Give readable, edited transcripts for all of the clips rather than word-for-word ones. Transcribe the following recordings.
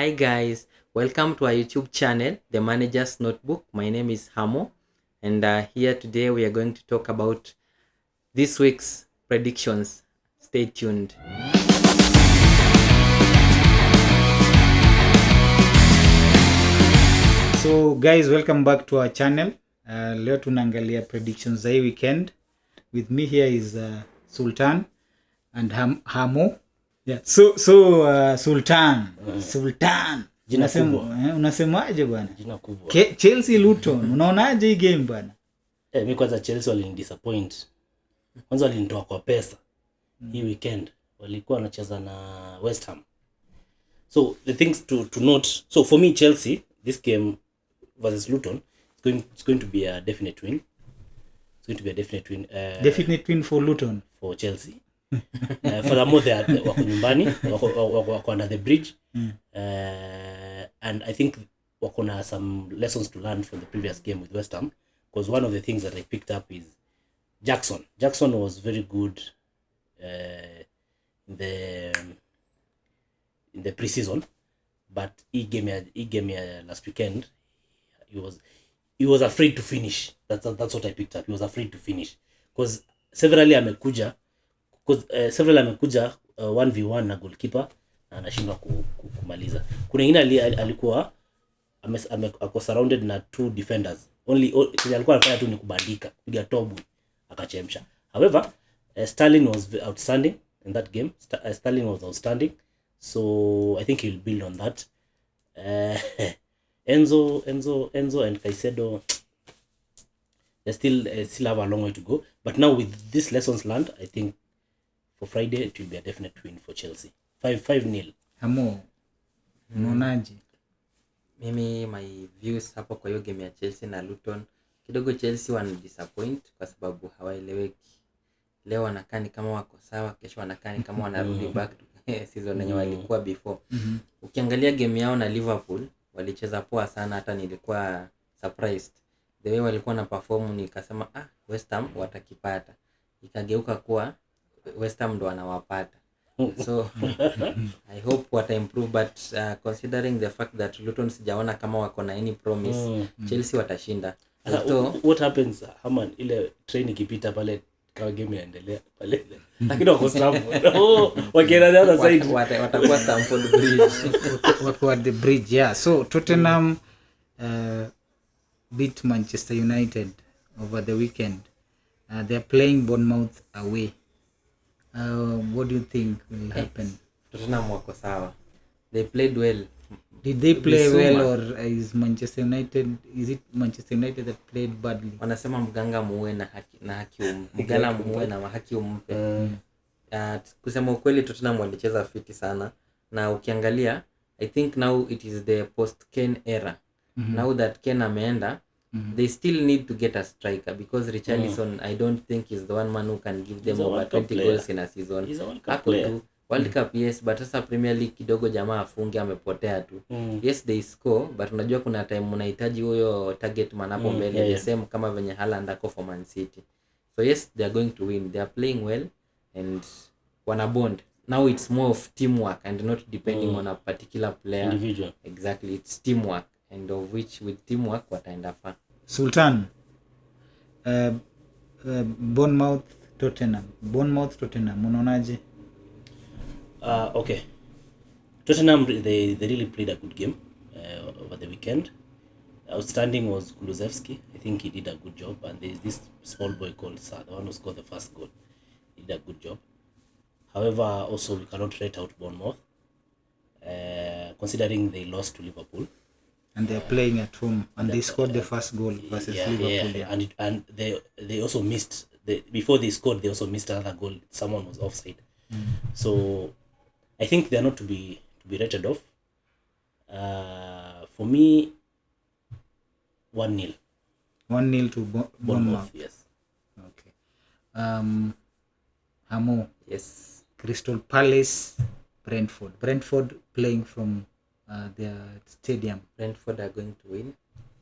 Hi guys, welcome to our YouTube channel, The Manager's Notebook. My name is Hamo, and here today we are going to talk about this week's predictions. Stay tuned. So guys, welcome back to our channel. Leo tunaangalia predictions za hii weekend. With me here is Sultan and Hamo. Yeah. So Sultan. Sultan. Jina kubwa. Unasemaje bwana? Jina kubwa. Chelsea Luton. Unaonaje hii game bwana? Mimi kwanza Chelsea walinidisappoint. Kwanza walinitoa kwa pesa. Hii weekend walikuwa wanacheza na West Ham. So the things to note. So for me Chelsea, this game versus Luton, it's going to be a definite win. It's going to be a definite win. Definite win for Luton. For Chelsea. Furthermore, they are wako nyumbani, wako under the bridge. And I think wako na some lessons to learn from the previous game with West Ham, because one of the things that I picked up is Jackson. Jackson was very good in the preseason, but he gave me last weekend. He was afraid to finish. That's what I picked up. He was afraid to finish because several amekuja 1v1 na goalkeeper na anashindwa kumaliza. Kuna ingine alikuwa ako surrounded na two defenders. Alikuwa anafanya tu ni kubandika, piga tobu akachemsha. However, Sterling was outstanding in that game. Sterling was outstanding. So I think he'll build on that. Enzo and Caicedo, they still have a long way to go. But now with these lessons learned, I think for Friday it will be a definite win for Chelsea. 5-0. Hamo. Unaonaje? Mimi my views hapo kwa hiyo game ya Chelsea na Luton, kidogo Chelsea wana disappoint kwa sababu hawaeleweki. Leo wanakaa ni kama wako sawa, kesho wanakaa ni kama wanarudi back to season yenye walikuwa before. Ukiangalia game yao na Liverpool walicheza poa sana, hata nilikuwa surprised the way walikuwa na perform. Nikasema West Ham watakipata, ikageuka kuwa West Ham ndo wanawapata. So I hope wata improve, but considering the fact that Luton sijaona kama wako na any promise, Chelsea watashinda. What happens Haman, ile train ikipita pale kama game inaendelea pale, lakini wako Stamford. Wakienda the other side watakuwa Stamford Bridge. Wako at the bridge, yeah. So Tottenham beat Manchester United over the weekend. They're playing Bournemouth away. What do you think will happen? Tottenham wako sawa. They played well. Did they play well, or is Manchester United that played badly? Wanasema mganga muue na haki mgala muue na haki umpe. Kusema ukweli Tottenham walicheza fiti sana, na ukiangalia I think now it is the post Kane era. Now that Kane ameenda, they still need to get a striker, because Richarlison I don't think is the one man who can give them over 20 goals in a season. He's a World Cup player. World Cup, yes, but sasa Premier League kidogo jamaa afunge, amepotea tu. Yes, they score, but unajua kuna time unahitaji huyo target man hapo mbele, the same kama venye Haaland ako for Man City. So yes, they are going to win. They are playing well and wana bond. Now it's more of teamwork and not depending on a particular player. Individual. Exactly, it's teamwork, and of which with teamwork wataenda far. Sultan, Bournemouth Tottenham, unaonaje? Okay. Tottenham, they really played a good game over the weekend. Outstanding was Kulusevski. I think he did a good job, and there is this small boy called Sa, the one who scored the first goal. He did a good job. However, also we cannot rate out Bournemouth, considering they lost to Liverpool. And they're playing at home, and they scored the first goal versus Liverpool. Yeah. And they also missed before they scored. They also missed another goal. Someone was offside. So I think they are not to be rated off. For me, 1-0. 1-0 to Bournemouth. Yes. Okay. Hamo. Yes. Crystal Palace, Brentford playing from their stadium. Brentford are going to win.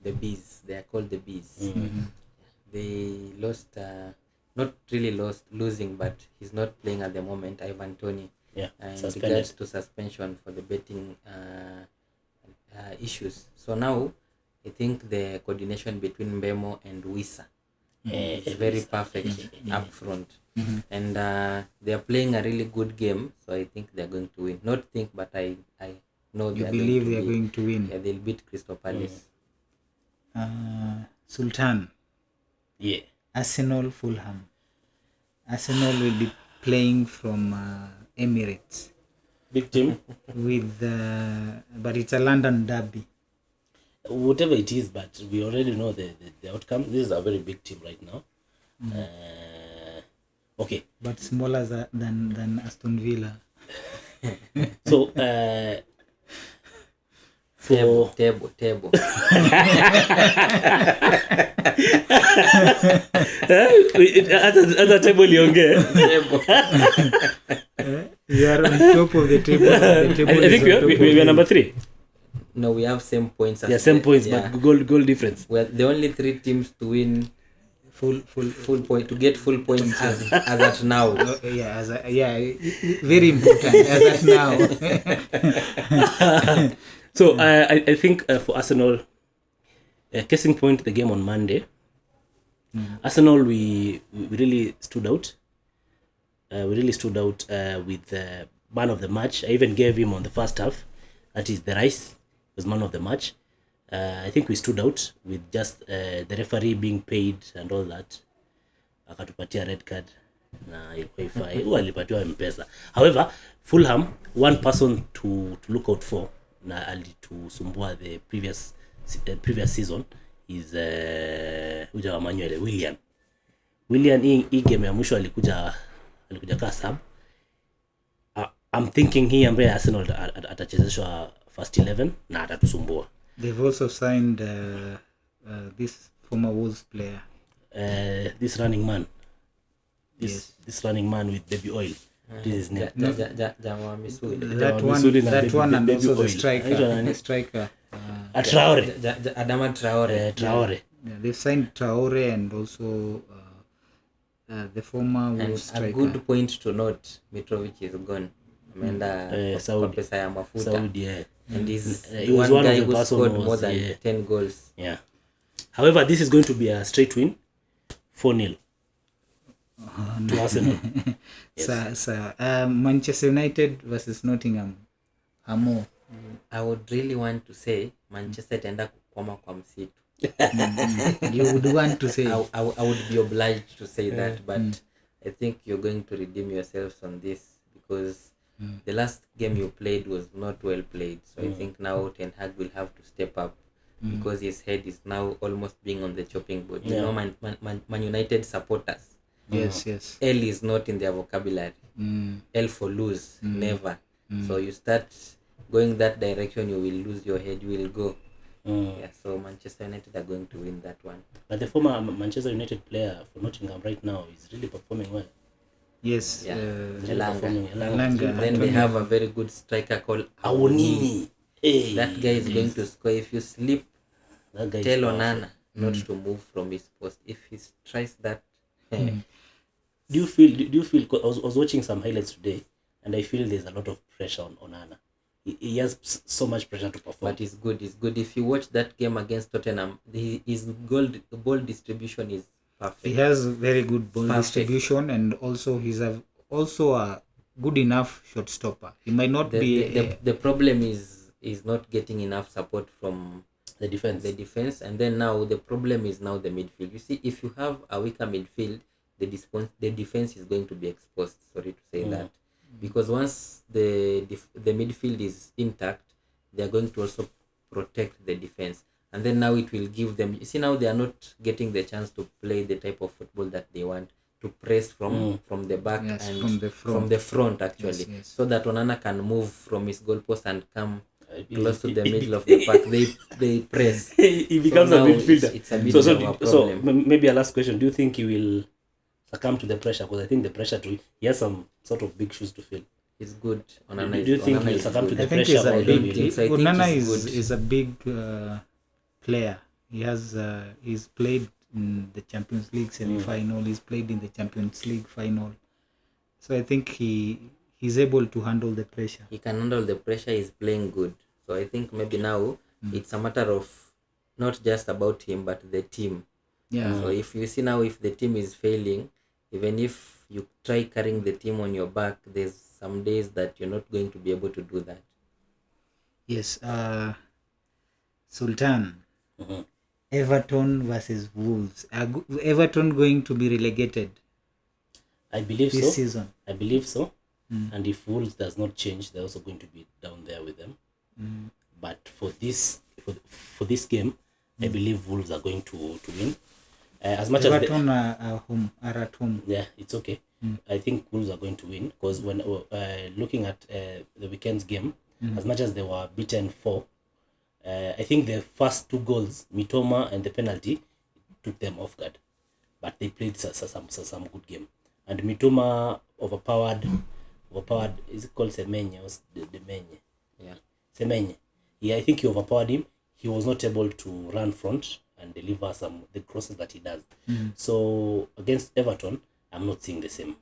The Bees, they are called the Bees. They lost, not really losing, but he's not playing at the moment, Ivan Toney. Yeah, In regards to suspension for the betting issues. So now I think the coordination between Mbemo and Wissa is very perfect up front. And they are playing a really good game, so I think they are going to win. Not think, but I know You they are believe going they to are going to win? Yeah, they'll beat Crystal Palace. Sultan, Yeah. Arsenal, Fulham. Arsenal will be playing from Emirates Big team. with, but it's a London derby. Whatever it is, but we already know the outcome. This is a very big team right now. Okay. But smaller than Aston Villa. So for Table. other table liongee. You are on top of the table. The table I think is on top of we are you. number 3. No, we have same points. Yeah, same points, but goal difference. We're the only 3 teams to win full point, to get full points as at now. Yeah, very important as at now. So I think for Arsenal, case in point, the game on Monday, Arsenal we really stood out. We really stood out with man of the match. I even gave him on the first half. That is the Rice was man of the match. I think we stood out with just the referee being paid and all that. Akatupatia red card na ilikuwa ifai. Alipatiwa mpesa. However, Fulham, one person to look out for na alitusumbua the previous season is uja wa Manuel William hii game ya mwisho alikuja ka sub. I'm thinking hii ambaye Arsenal atachezeshwa first 11 na atatusumbua. They've also signed this former Wolves player. This running man. Yes. This running man with baby oil. This is name. Jamaa Misuli. That one and baby also the oil. striker. Traore. Adama Traore. Traore. Yeah, they've signed Traore and also the former And Wolves striker. a good point to note, Mitrovic is gone. Ameenda kwa Saudi. pesa ya mafuta. Saudi, yeah. And he's he was one one of guy the who person scored who was, more than yeah. 10 goals. Yeah. However, this is going to be a straight win, 4-0 to Arsenal. Manchester United versus Nottingham. Hamo. I would really want to say Manchester itaenda kukwama kwa msitu. You would want to say. I would be obliged to say that, but I think you're going to redeem yourselves on this because the last game you played was not well played. So I think now Ten Hag will have to step up because his head is now almost being on the chopping board. You know, Man United supporters. Yes. L is not in their vocabulary. L for lose, never. So you start going that direction, you will lose your head, you will go. Yeah, so Manchester United are going to win that one. But the former Manchester United player for Nottingham right now is really performing well. Yes. Yeah. Elanga. Then they have a very good striker called Awonini. Hey, that guy is going to score. If you sleep, that guy tell is powerful. Onana not to move from his post. If he tries that, Do you feel 'cause I was watching some highlights today and I feel there's a lot of pressure on Onana. He has so much pressure to perform. but it's good. It's good. If you watch that game against Tottenham, his ball distribution is perfect. He has very good ball Perfect. distribution and also he's a good enough shot stopper. He might not be The problem is not getting enough support from the defense. and then now the problem is now the midfield. You see, if you have a weaker midfield, the defense is going to be exposed. Sorry to say that, because once the midfield is intact, they are going to also protect the defense, and then now it will give them. You see, now they are not getting the chance to play the type of football that they want, to press from the back Yes, and from the front. actually, Yes. so that Onana can move from his goalpost and come close to the middle of the park. They press. He becomes So a now midfielder. it's a bit of a So problem. maybe a last question: do you think he will succumb to the pressure? Because I think the pressure he has some sort of big shoes to fill. It's good. Do you think he'll succumb to the I think pressure he's a or big. he will- So I think Onana he's good. is a big player. He has he's played in the Champions League semi-final. He's played in the Champions League final. So I think he's able to handle the pressure. He can handle the pressure. He's playing good. So I think maybe now it's a matter of not just about him but the team. Yeah. So if you see now, if the team is failing, even if you try carrying the team on your back, there's some days that you're not going to be able to do that. Yes. Sultan. Mhm. Everton versus Wolves. Are Everton going to be relegated I believe this so. season? I believe so. And if Wolves does not change, they're also going to be down there with them. But for this game, I believe Wolves are going to win. As much as Everton are at home. yeah, it's okay. I think Wolves are going to win because when looking at the weekend's game, as much as they were beaten 4, I think the first 2 goals, Mitoma and the penalty, took them off guard. But they played some good game. And Mitoma overpowered. Is it called Semenye or Demenye? Yeah. Semenye. Yeah, I think he overpowered him. He was not able to run front and deliver the crosses that he does. So against Everton, I'm not seeing the same.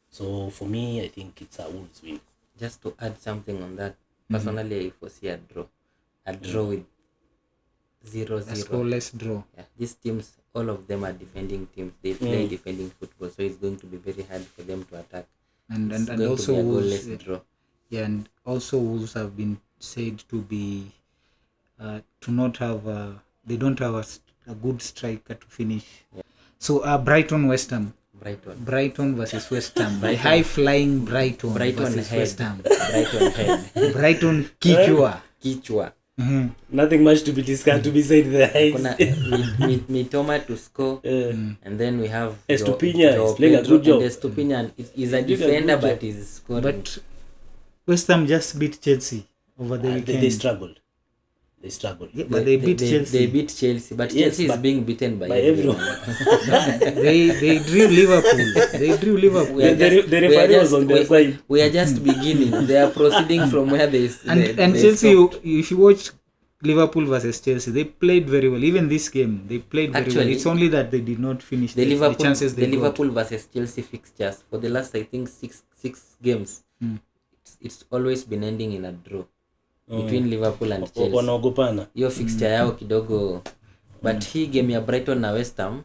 So for me, I think it's a Wolves win. Just to add something on that, personally I foresee a draw. A draw with 0-0. A scoreless draw. Yeah, these teams, all of them are defending teams. They play defending football, so it's going to be very hard for them to attack. And It's and going also to be a Wolves. goalless draw. Yeah, and also Wolves have been said to be to not have they don't have a good striker to finish. So Brighton West Ham. Brighton versus West Ham. High flying Brighton versus head. West Ham. Brighton head. Brighton kichwa. Kichwa. Nothing much to be discussed to be said there. Kuna Mitoma to score, and then we have Estupiñán is playing a good job. Estupiñán is a He's doing a defender, good but job. is scoring. But West Ham just beat Chelsea over the weekend. They struggled. Yeah, but they beat Chelsea. They beat Chelsea, but Yes, Chelsea is but being beaten by everyone. they drew Liverpool. The referee was on their side. We are just beginning. They are proceeding from where they And they Chelsea, stopped. if you watch Liverpool versus Chelsea, they played very well. Even this game, they played very well. Actually, It's only that they did not finish The the chances they got. Liverpool versus Chelsea fixtures for the last, I think, six games. It's always been ending in a draw between Liverpool and Chelsea. Wanaogopana. Hiyo fixture yao kidogo, but hii game ya Brighton na West Ham,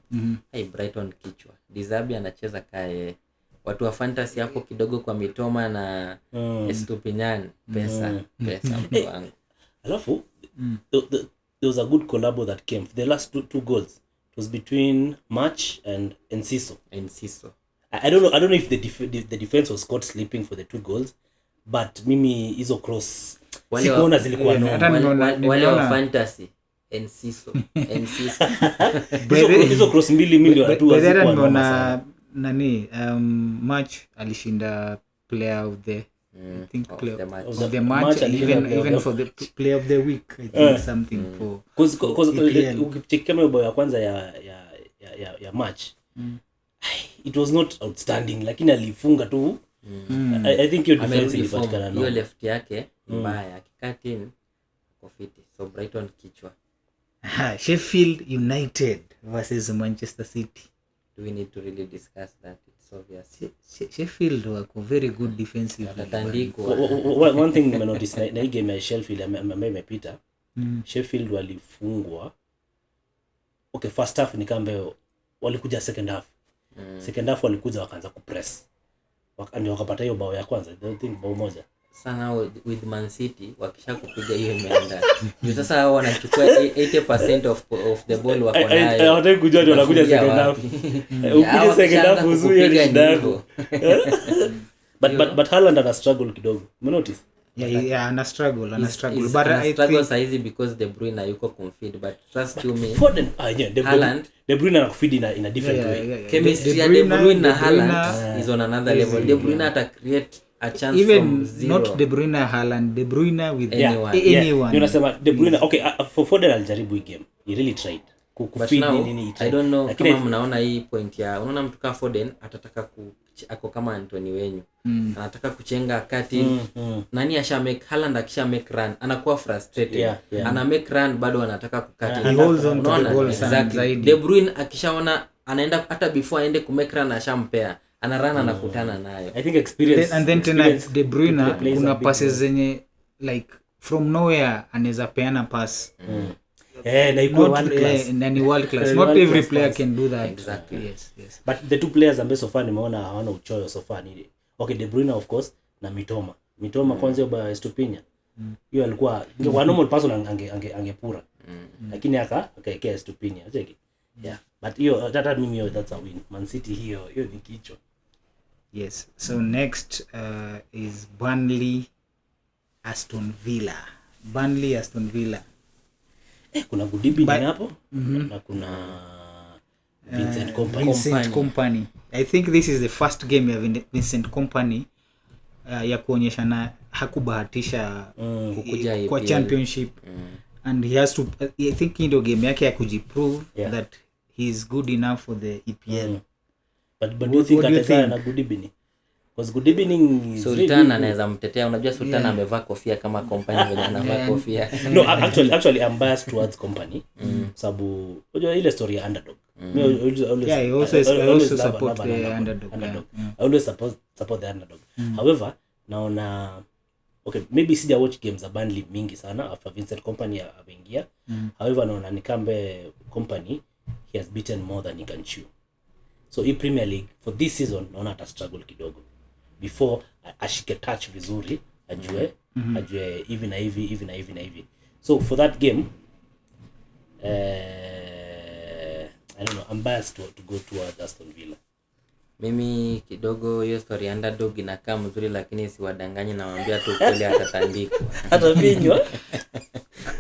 Brighton kichwa. Dizabi anacheza kae. Watu wa fantasy hapo kidogo kwa Mitoma na Estupiñán, pesa mtu wangu. Alafu there was a good collabo that came. The last two goals, it was between March and Enciso. I don't know if the defense was caught sleeping for the 2 goals, but mimi hizo cross sikuona zilikuwa Wale wa fantasy Enciso. hizo cross mbili milioni tu hazikuwa nimeona nani match alishinda player of the I think player of the match, even for the player of the week, I think something for because ukichekea bao ya kwanza ya match it was not outstanding, lakini alifunga tu. I think your defense ilipatikana hiyo left yake mbaya, akikati in kofiti. So Brighton kichwa. Sheffield United versus Manchester City. Do we need to really discuss that? It's obvious. Sheffield wako very good defensive. One thing I noticed na hii game ya Sheffield ambayo imepita, Sheffield walifungwa. Okay, first half ni kama walikuja second half. Second half walikuja wakaanza kupress. Ndio wakapata hiyo bao ya kwanza. I think bao moja. Sana with Man City wakisha kupiga hiyo imeenda. Ndio sasa hao wanachukua 80% of the ball wako nayo. Hawataki kujua ndio wanakuja second half. Ukija second half uzuie ni shida yako. But Haaland ana struggle kidogo. You notice? Yeah, ana struggle. But I struggle saizi because De Bruyne yuko confident, but trust you me. Foden, Haaland, De Bruyne anakufeed in a different way. Chemistry ya De Bruyne na Haaland is on another level. De Bruyne ata create a chance even from zero. Not De Bruyne, Haaland, De Bruyne with anyone. Unasema De Bruyne, okay, for Foden alijaribu hii game. He really tried. But now, I don't know kama mnaona hii point ya unaona mtu kama Foden atataka ako kama Anthony Wenyu. Anataka kuchenga kati. Nani asha make Haaland akisha make run anakuwa frustrated. Ana make run bado anataka kukati. He holds on to the goal exactly. De Bruyne akishaona anaenda hata before aende ku make run ashampea. Ana run anakutana nayo. I think experience and then tena De Bruyne kuna passes zenye like from nowhere anaweza peana pass. Na iko Not, world class. na ni world class. Eh, Not world every class player pass. can do that. Exactly. Yes. But the two players ambaye so far nimeona hawana uchoyo so far ni okay, De Bruyne of course na Mitoma kwanza hiyo ba Estupiñán. Hiyo alikuwa kwa normal person angepura. Lakini akaekea Estupiñán. Cheki. Yeah. But hiyo hata mimi that's a win. Man City hiyo ni kichwa. Yes. So next is Burnley Aston Villa. Kuna Goodibin hapo na kuna Vincent Kompany. I think this is the first game ya Vincent Kompany ya kuonyeshana hakubahatisha kukuja kwa EPL. championship. And he has to I think ndio game yake ya kujiprove that he is good enough for the EPL. But do you think atazaa na Goodibin? Because Goodibin is Sultan anaweza mtetea. Unajua Sultan amevaa kofia kama Kompany venye anavaa kofia. No, actually I'm biased towards Kompany. Sababu unajua ile story ya underdog. I also support the underdog. I always support the underdog. However, naona okay, maybe sija watch games za Burnley mingi sana after Vincent Kompany ameingia. However, naona ni kambe Kompany he has beaten more than he can chew. So hii Premier League for this season naona ata struggle kidogo before ashike touch vizuri ajue hivi na hivi. So for that game I don't know, I'm biased to go towards Aston Villa. Mimi kidogo hiyo story underdog inakaa mzuri, lakini siwadanganye, nawaambia tu kweli atatandikwa. Atavinywa.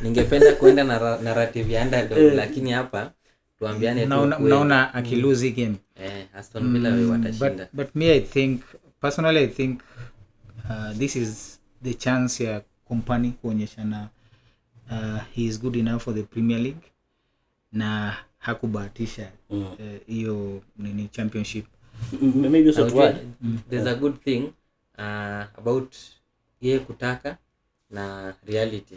Ningependa kuenda na narrative ya underdog, lakini hapa tuambiane tu kweli. Naona akilose game. Aston Villa watashinda. But me I think this is the chance ya Kompany kuonyeshana he is good enough for the Premier League na hakubahatisha hiyo nini championship. Maybe also there's a good thing about yeye kutaka na reality.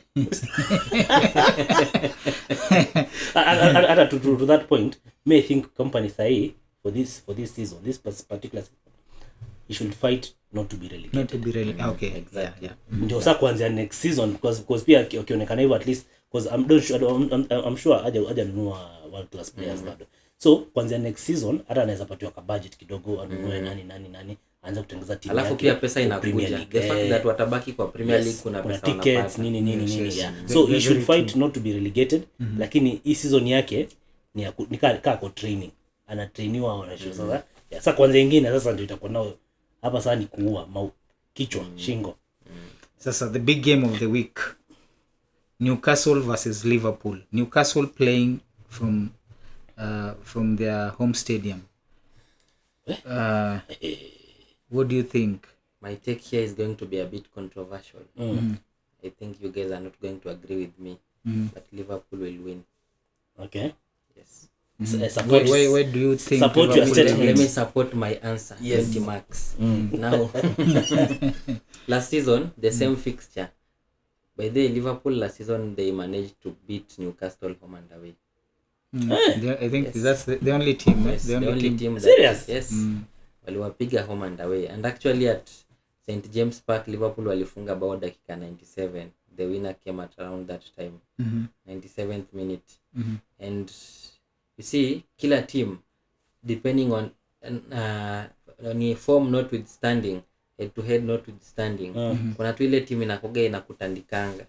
To that point, may think Kompany sahi for this season, this particular season, he should fight not to be relegated. Okay, exactly. Yeah. Ndio sasa kuanzia next season because pia akionekana hivyo at least because I'm sure haja nunua world class players bado. So kuanzia next season hata anaweza patiwa ka budget kidogo anunue nani aanze kutengeneza timu yake. Alafu pia pesa inakuja. The fact that watabaki kwa Premier League kuna pesa tickets nini. So he should fight not to be relegated, lakini hii season yake ni kaa training. Anatrainiwa wanasho sasa. Sasa kwanza nyingine sasa ndio itakuwa nao hapa sasa ni kuua kichwa shingo. Sasa the big game of the week, Newcastle versus Liverpool. Newcastle playing from their home stadium. What do you think? My take here is going to be a bit controversial. I think you guys are not going to agree with me, but Liverpool will win. Okay. Yes. Why do you think support your statement? Let me support my answer. Yes. 20 marks. Now, last season, the same fixture. By the way, Liverpool last season, they managed to beat Newcastle home and away. I think that's the only team. Yes, the only team that, serious? Yes. Waliwapiga home and away. And actually at St. James Park, Liverpool walifunga bao dakika 97. The winner came at around that time. 97th minute. And you see, kila team, depending on form notwithstanding, head to head notwithstanding, kuna tu ile team inakoga inakutandikanga.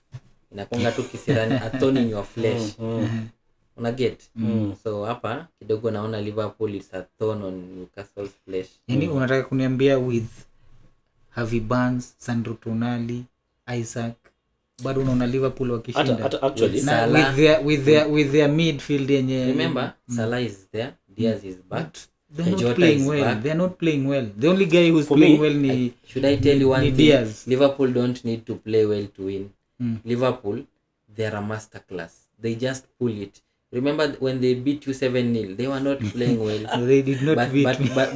Inakonga tu kisirani, a thorn in your flesh. Una get? So hapa kidogo naona Liverpool is a thorn on Newcastle's flesh. Yani unataka kuniambia with Harvey Barnes, Sandro Tonali, Isaac, bado unaona Liverpool wakishinda? Hata actually with their midfield yenye, remember Salah is there, Diaz is back. They're not playing well. Back. They're not playing well. The only guy who's For playing me, well ni Should I tell you one thing? Diaz. Liverpool don't need to play well to win. Liverpool, they're a masterclass. They just pull it. Remember when they beat you 7-0, they were not playing well. So they did not beat me. But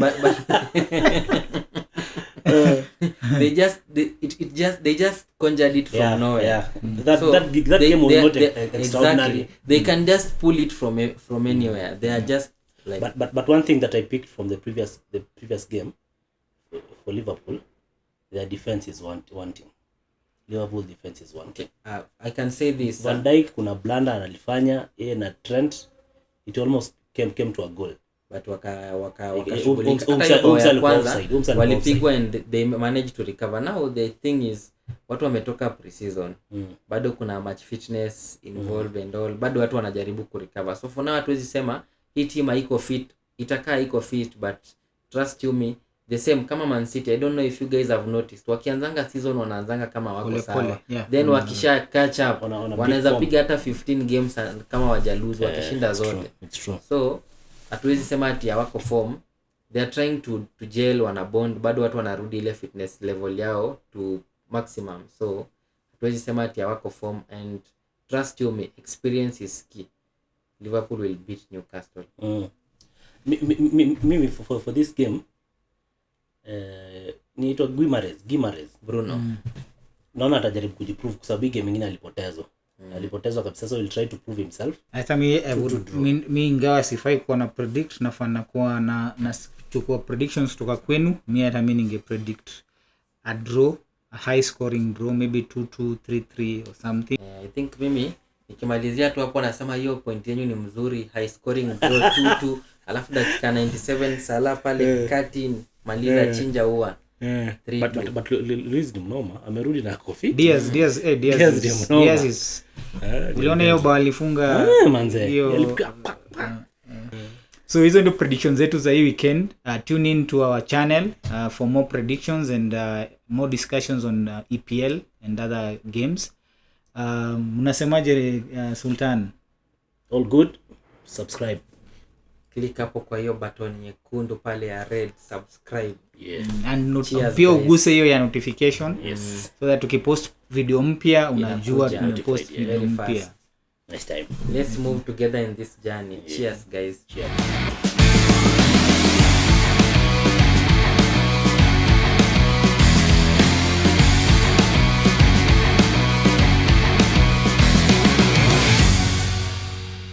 they just conjured it from nowhere. Yeah. That game was not extraordinary. Exactly. They can just pull it from anywhere. They are just like. But one thing that I picked from the previous game for Liverpool, their defense is wanting. Liverpool defense is one. I can say this. Van Dijk kuna blunder analifanya yeye na Trent, it almost came to a goal. But walipigwa and they managed to recover. Now the thing is watu wametoka pre-season, bado kuna match fitness involved and all, bado watu wanajaribu kurecover. So for now hatuwezi sema hii team haiko fit, itakaa iko fit, but trust you me, the same kama Man City. I don't know if you guys have noticed, wakianzanga season wanaanzanga kama wako sawa, then wakisha catch up wanaweza piga hata 15 games kama waja lose, wakishinda zote. It's true. So hatuwezi sema ati hawako form, they are trying to gel, wana bond, bado watu wanarudi ile fitness level yao to maximum. So hatuwezi sema ati hawako form, and trust you me, experience is key. Liverpool will beat Newcastle. Mimi for this game niitwa Guimares Bruno. Naona atajaribu kujiprove kwa sababu game nyingine alipotezwa kabisa, so he'll try to prove himself. Hata mi ingawa sifai kuwa na predict, nafana kuwa na chukua predictions kutoka kwenu. Hata mi ninge predict a draw, a high scoring draw, maybe 2-2, 3-3 or something. I think mimi nikimalizia tu hapo nasema hiyo point yenu ni mzuri, high scoring draw 2-2, alafu dakika 97 Salah pale kati maliza chinja huwa. But Luis ni mnoma, amerudi na coffee. Diaz is uliona hiyo bao alifunga hiyo. So hizo ndio predictions zetu za hii weekend. Tune in to our channel for more predictions and more discussions on EPL and other games. Mnasemaje Sultan? All good. Subscribe. Click hapo kwa hiyo button nyekundu pale ya red, subscribe. And pia uguse hiyo ya notification, so that tukipost video mpya unajua tumepost video mpya. Next time. Let's move together in this journey. Cheers guys. Cheers.